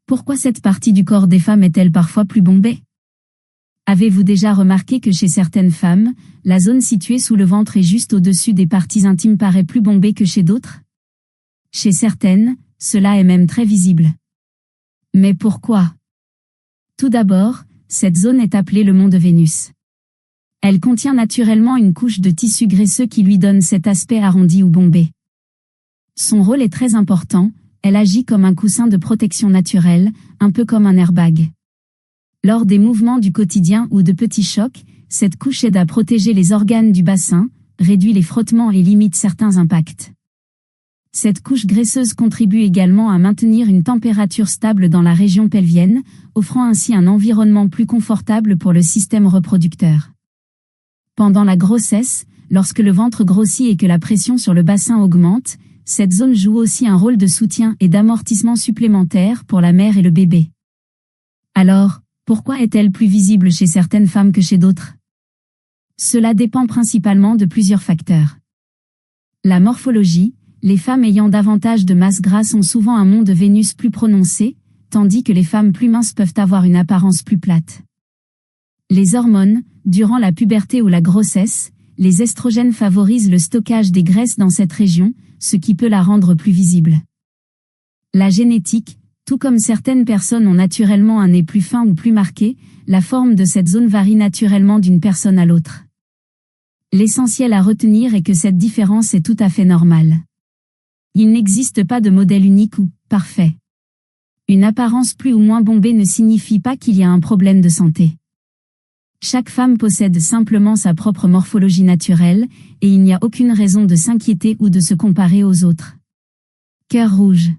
Pourquoi cette partie du corps des femmes est-elle parfois plus bombée? Avez-vous déjà remarqué que chez certaines femmes, la zone située sous le ventre et juste au-dessus des parties intimes paraît plus bombée que chez d'autres? Chez certaines, cela est même très visible. Mais pourquoi? Tout d'abord, cette zone est appelée le mont de Vénus. Elle contient naturellement une couche de tissu graisseux qui lui donne cet aspect arrondi ou bombé. Son rôle est très important, elle agit comme un coussin de protection naturelle, un peu comme un airbag. Lors des mouvements du quotidien ou de petits chocs, cette couche aide à protéger les organes du bassin, réduit les frottements et limite certains impacts. Cette couche graisseuse contribue également à maintenir une température stable dans la région pelvienne, offrant ainsi un environnement plus confortable pour le système reproducteur. Pendant la grossesse, lorsque le ventre grossit et que la pression sur le bassin augmente, cette zone joue aussi un rôle de soutien et d'amortissement supplémentaire pour la mère et le bébé. Alors, pourquoi est-elle plus visible chez certaines femmes que chez d'autres? Cela dépend principalement de plusieurs facteurs. La morphologie, les femmes ayant davantage de masse grasse ont souvent un mont de Vénus plus prononcé, tandis que les femmes plus minces peuvent avoir une apparence plus plate. Les hormones, durant la puberté ou la grossesse, les estrogènes favorisent le stockage des graisses dans cette région, ce qui peut la rendre plus visible. La génétique, tout comme certaines personnes ont naturellement un nez plus fin ou plus marqué, la forme de cette zone varie naturellement d'une personne à l'autre. L'essentiel à retenir est que cette différence est tout à fait normale. Il n'existe pas de modèle unique ou parfait. Une apparence plus ou moins bombée ne signifie pas qu'il y a un problème de santé. Chaque femme possède simplement sa propre morphologie naturelle, et il n'y a aucune raison de s'inquiéter ou de se comparer aux autres. Cœur rouge.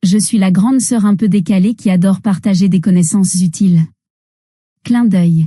Je suis la grande sœur un peu décalée qui adore partager des connaissances utiles. Clin d'œil.